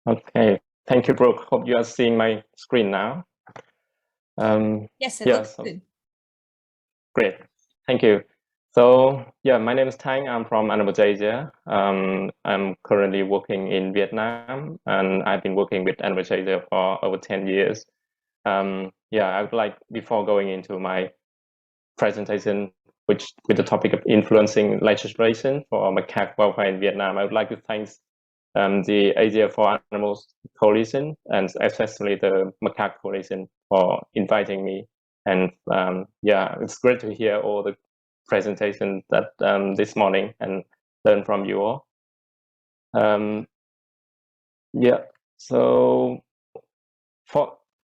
Okay, thank you, Brooke. Hope you are seeing my screen now. Yes, it looks good. Great, thank you. So yeah, my name is Thanh. I'm from Asia. I'm currently working in Vietnam, and I've been working with Asia for over 10 years. Yeah, I would like, before going into my presentation, with the topic of influencing legislation for macaque welfare in Vietnam, I would like to thank the Asia for Animals Coalition, and especially the Macaque Coalition, for inviting me. And yeah, it's great to hear all the presentations that this morning and learn from you all. Yeah, so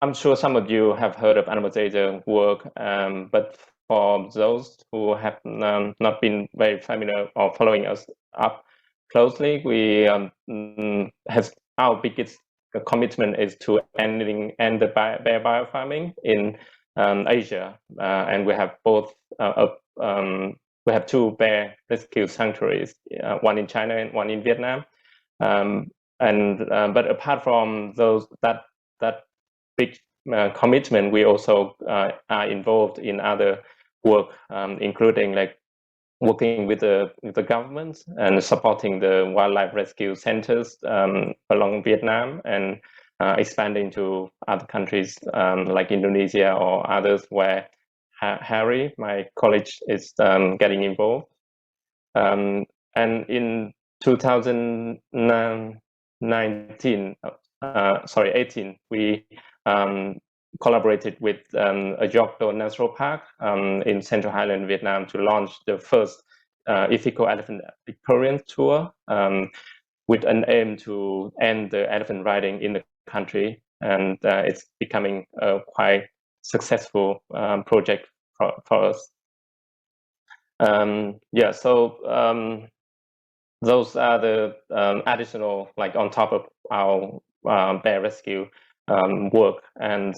I'm sure some of you have heard of Asia work, but for those who have not been very familiar or following us up closely, we has our biggest commitment is to end the bear biofarming in Asia, and we have both we have two bear rescue sanctuaries, one in China and one in Vietnam. But apart from that big commitment, we also are involved in other work, including like working with the government and supporting the wildlife rescue centers along Vietnam, and expanding to other countries like Indonesia or others where Harry, my colleague, is getting involved. And in 2018, we collaborated with a Yogdo Natural Park in Central Highland, Vietnam, to launch the first ethical elephant experience tour with an aim to end the elephant riding in the country. And it's becoming a quite successful project for us. Yeah, so those are the additional, like on top of our bear rescue work, and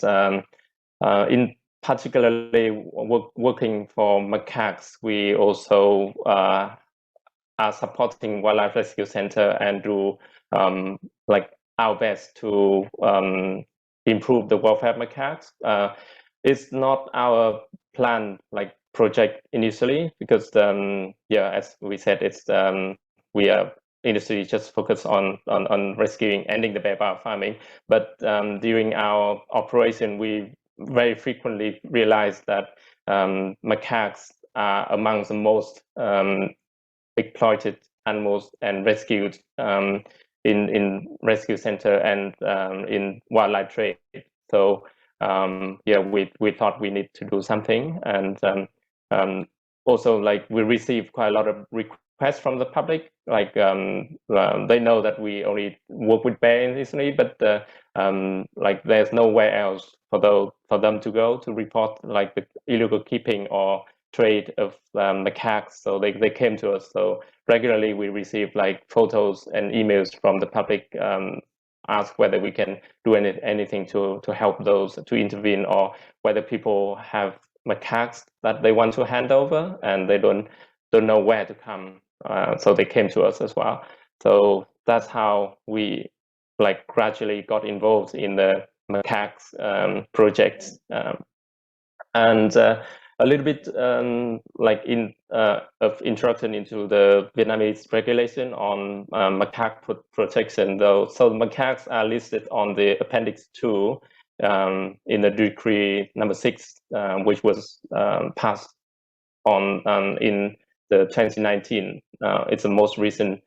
in particularly working for macaques, we also are supporting Wildlife Rescue Center and do like our best to improve the welfare of macaques. It's not our plan, like project initially, because yeah, as we said, it's we are industry just focused on rescuing, ending the bear farming. But during our operation, we very frequently realized that macaques are among the most exploited animals and rescued in rescue center and in wildlife trade. So yeah, we thought we need to do something, and also like we received quite a lot of requests from the public. Like they know that we only work with bears recently, but like there's nowhere else for them to go to report like the illegal keeping or trade of macaques. So they came to us. So regularly we receive like photos and emails from the public, ask whether we can do anything to help those, to intervene, or whether people have macaques that they want to hand over and they don't know where to come. So they came to us as well. So that's how we like gradually got involved in the macaques projects. And a little bit like of introduction into the Vietnamese regulation on macaque protection, though. So the macaques are listed on the Appendix 2 in the Decree number 6, which was passed on in the 2019. It's the most recent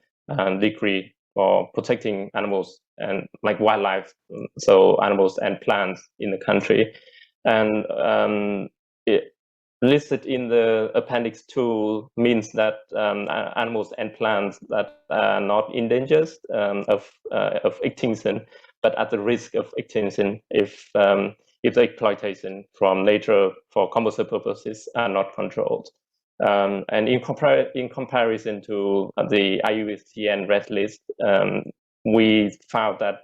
decree for protecting animals and like wildlife, so animals and plants in the country. And it listed in the Appendix 2 means that animals and plants that are not endangered of extinction, but at the risk of extinction if the exploitation from nature for commercial purposes are not controlled. And in comparison to the IUCN Red List, we found that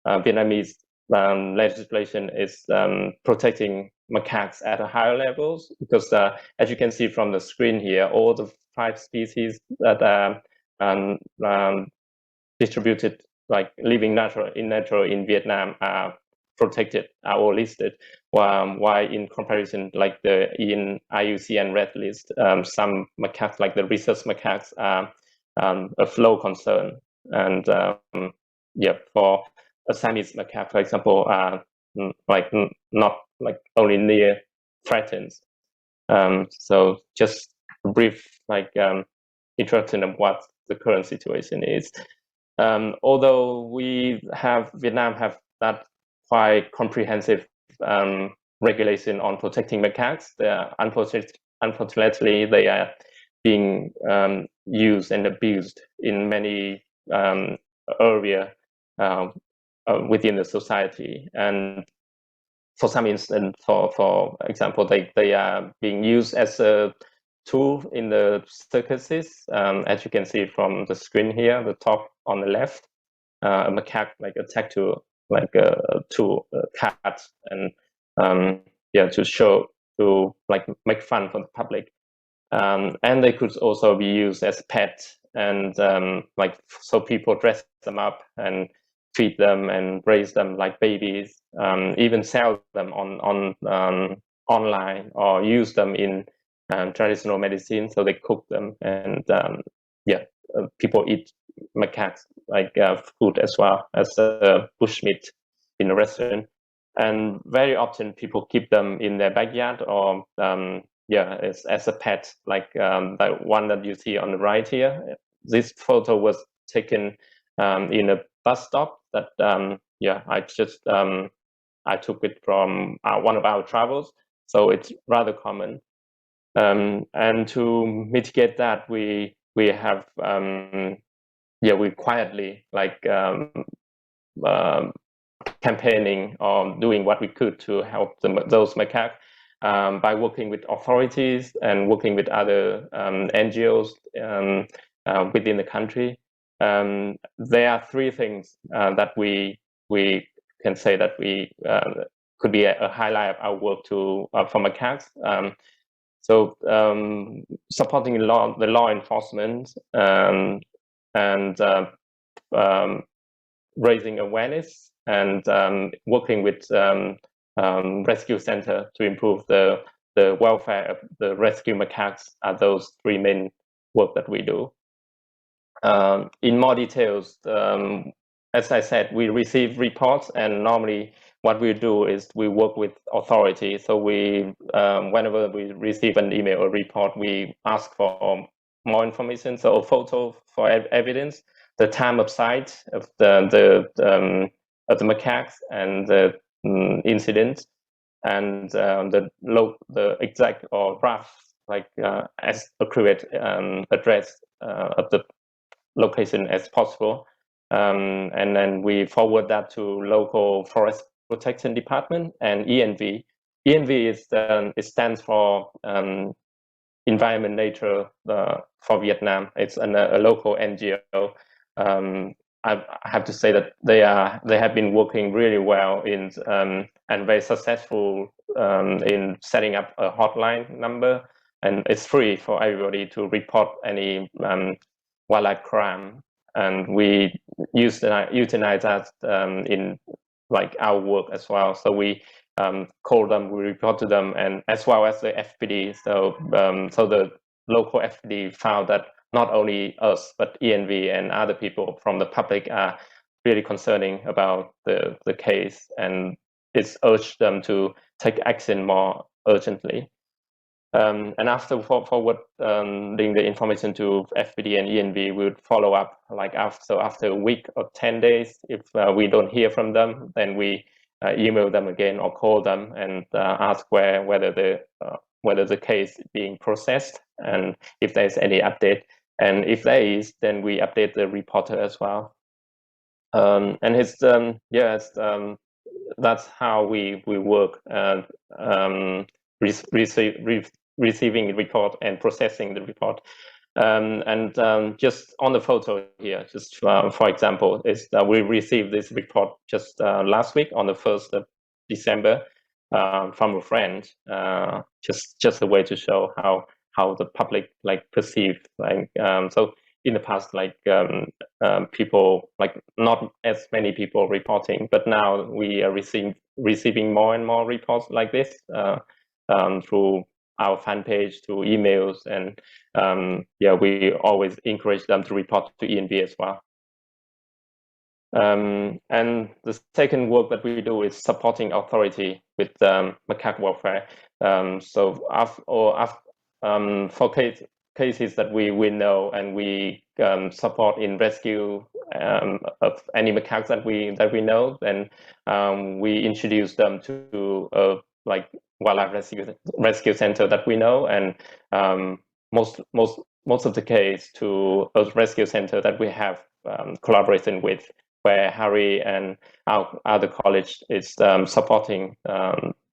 Vietnamese legislation is protecting macaques at a higher levels, because as you can see from the screen here, all the 5 species that are distributed like living natural in Vietnam are protected, are listed, while in comparison, like in IUCN Red List, some macaques, like the research macaques, are of low concern. And for a Siamese macaque, for example, not like only near threatened. So just a brief introduction of what the current situation is. Although Vietnam have that quite comprehensive regulation on protecting macaques, unfortunately they are being used and abused in many areas within the society. And for some instance, for example, they are being used as a tool in the circuses, as you can see from the screen here, the top on the left, a macaque attacked to cat, and to make fun for the public, and they could also be used as pets, and so people dress them up and feed them and raise them like babies, even sell them on online, or use them in traditional medicine. So they cook them, and people eat macaques like food as well as bushmeat in a restaurant. And very often people keep them in their backyard, or as a pet, like the one that you see on the right here. This photo was taken in a bus stop that I took it from one of our travels, so it's rather common. And to mitigate that, we have we quietly campaigning or doing what we could to help those macaques by working with authorities and working with other NGOs within the country. There are three things that we can say that we could be a highlight of our work for macaques. So supporting the law enforcement, and raising awareness, and working with rescue center to improve the welfare of the rescue macaques are those three main work that we do. In more details, as I said, we receive reports, and normally what we do is we work with authorities. So we, whenever we receive an email or report, we ask for more information, so a photo for evidence, the time of site of the macaques and the incident, and the exact or rough, as accurate address of the location as possible. And then we forward that to local forest protection department and ENV. ENV it stands for Environment Nature for Vietnam. It's a local NGO. I have to say that they have been working really well in and very successful in setting up a hotline number, and it's free for everybody to report any wildlife crime, and we utilize that in our work as well. So we call them, we report to them, and as well as the FPD. So so the local FPD found that not only us, but ENV and other people from the public are really concerning about the case, and it's urged them to take action more urgently. And after forwarding the information to FPD and ENV, we would follow up after a week or 10 days. If we don't hear from them, then we email them again or call them and ask whether the case is being processed and if there's any update. And if there is, then we update the reporter as well. And that's how we work, receiving the report and processing the report. And just on the photo here, just for example, is that we received this report just last week on the 1st of December from a friend. Just a way to show how the public perceive. So in the past, like people, like not as many people reporting, but now we are receiving more and more reports like this through our fan page, through emails, and yeah, we always encourage them to report to ENB as well. And the second work that we do is supporting authority with macaque welfare. So for cases that we know and we support in rescue of any macaques that we know, then we introduce them to like wildlife rescue center that we know, and most of the case to a rescue center that we have collaboration with, where Harry and our other college is supporting,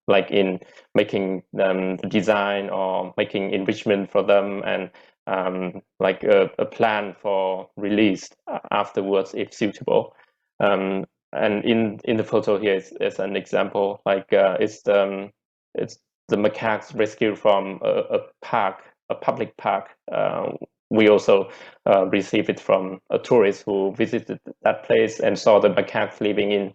like in making the design or making enrichment for them, and like a plan for release afterwards if suitable. And in the photo here is an example, like it's the macaques rescued from a park, a public park. We also received it from a tourist who visited that place and saw the macaques living in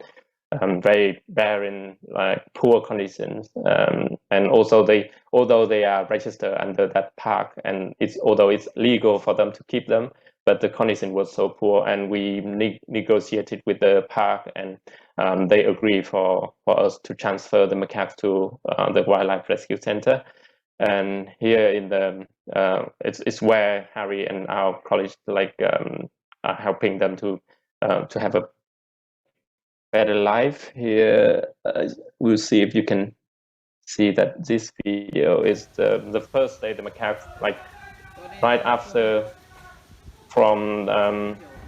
very barren, like poor conditions. And also although they are registered under that park, and although it's legal for them to keep them, but the condition was so poor, and we negotiated with the park, and they agreed for us to transfer the macaques to the Wildlife Rescue Center. And here in the it's where Harry and our college like are helping them to have a better life. Here we'll see if you can see that this video is the first day the macaques, like right after from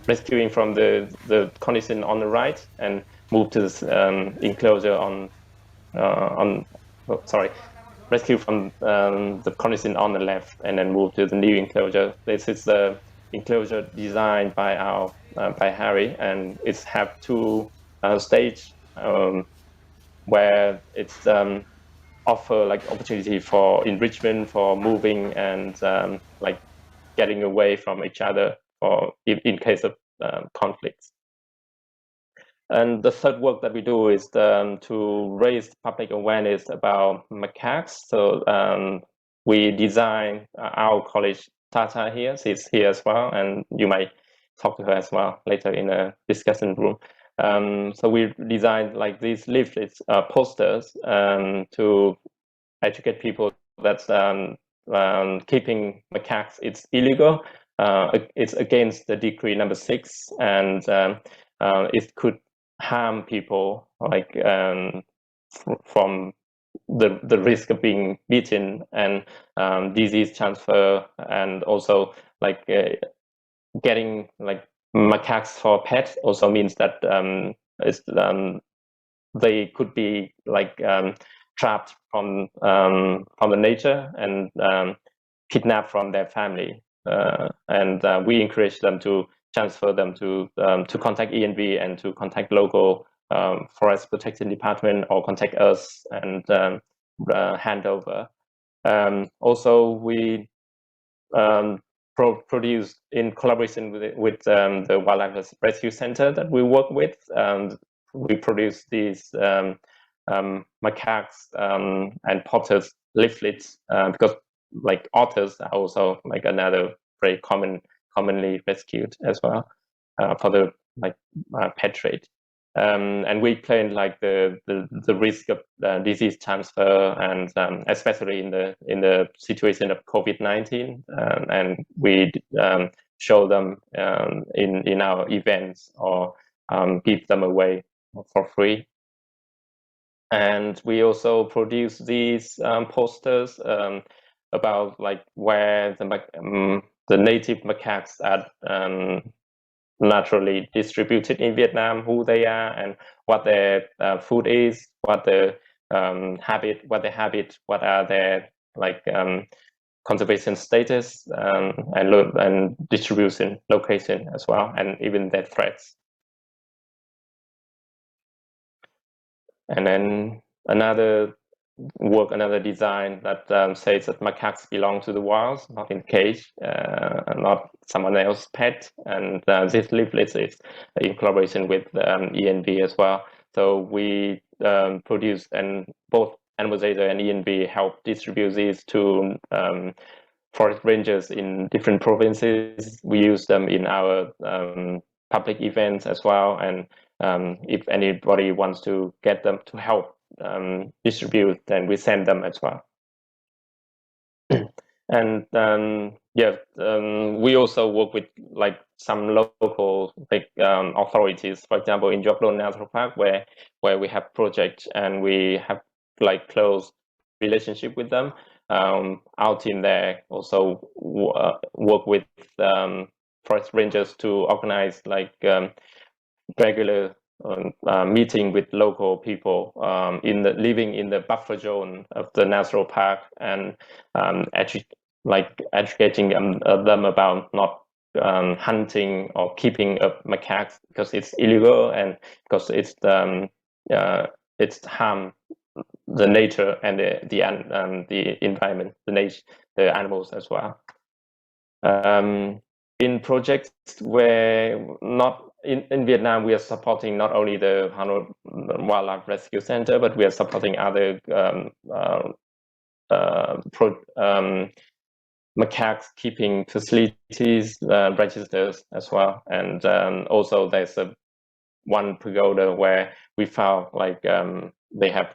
rescuing from the condition on the right and moved to this enclosure on sorry, rescue from the condition on the left and then move to the new enclosure. This is the enclosure designed by our by Harry, and it's have two stage where it's offer like opportunity for enrichment, for moving, and like getting away from each other, or in case of conflicts. And the third work that we do is to raise public awareness about macaques. So we design our college, Tata here, she's here as well, and you might talk to her as well later in a discussion room. So we designed like these leaflets, posters, to educate people that keeping macaques it's illegal. It's against the decree number 6, and it could harm people, like from the risk of being beaten and disease transfer, and also like getting like macaques for pets also means that they could be like trapped from the nature and kidnapped from their family, and we encourage them to transfer them to contact ENV and to contact local forest protection department, or contact us and hand over. Also, we produce in collaboration with the Wildlife Rescue Center that we work with. We produce these macaques and potters leaflets, because like otters are also like another very commonly rescued as well for the like pet trade. And we plan like the risk of disease transfer, and especially in the situation of COVID-19, and we show them in our events, or give them away for free. And we also produce these posters about like where the native macaques are naturally distributed in Vietnam, who they are, and what their food is, what the habit, what are their like conservation status, and distribution location as well, and even their threats. And then another work another design that says that macaques belong to the wild, not in cage, not someone else's pet. And this leaflet is in collaboration with ENB as well. So we produced, and both Animalizer and ENB help distribute these to forest rangers in different provinces. We use them in our public events as well. And if anybody wants to get them to help distribute, then we send them as well. And we also work with like some local authorities. For example, in Joplin National Park, where we have projects and we have like close relationship with them. Our team there also work with forest rangers to organize like regular meeting with local people living in the buffer zone of the national park, and educating them about not hunting or keeping up macaques, because it's illegal and because it's harm the nature and the environment, the animals as well. In projects where not in Vietnam, we are supporting not only the Hanoi Wildlife Rescue Center, but we are supporting other macaques keeping facilities registers as well. And also there's one pagoda where we found like they have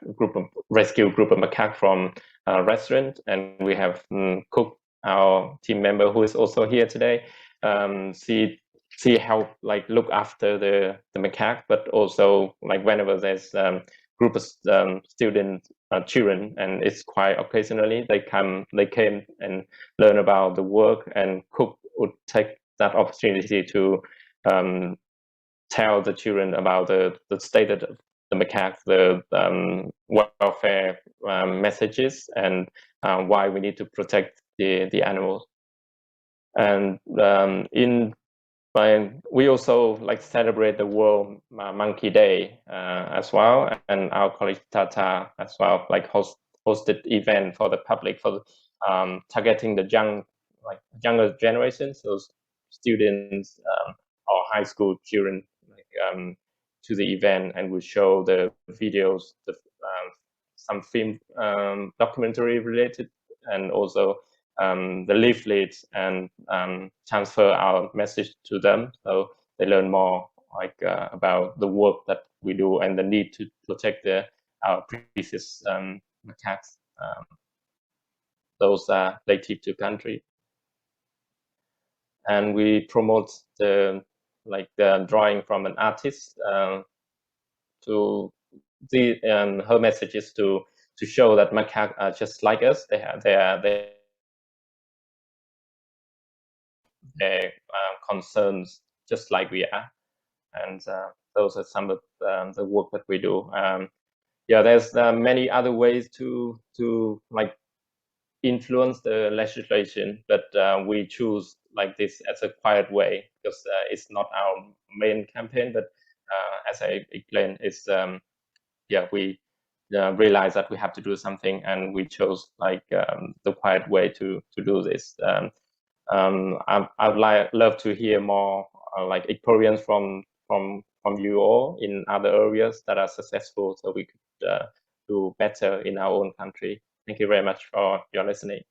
rescue group of macaque from a restaurant, and we have cooked. Our team member, who is also here today, she help like look after the macaque, but also like whenever there's group of student children, and it's quite occasionally they came and learn about the work, and Cook would take that opportunity to tell the children about the state of the macaque, the welfare messages, and why we need to protect the animals. And we also like celebrate the World Monkey Day as well, and our college Tata as well like hosted event for the public for targeting the younger generations, so students or high school children to the event, and we show the videos, some film documentary related, and also the leaflets, and transfer our message to them, so they learn more like about the work that we do and the need to protect our precious macaques. Those are native to country, and we promote the drawing from an artist to her message is to show that macaques are just like us. They have their concerns just like we are, and those are some of the work that we do. There's many other ways to like influence the legislation, but we choose like this as a quiet way, because it's not our main campaign, but as I explained, it's we realized that we have to do something, and we chose like the quiet way to do this. I'd love to hear more like experience from you all in other areas that are successful, so we could do better in our own country. Thank you very much for your listening.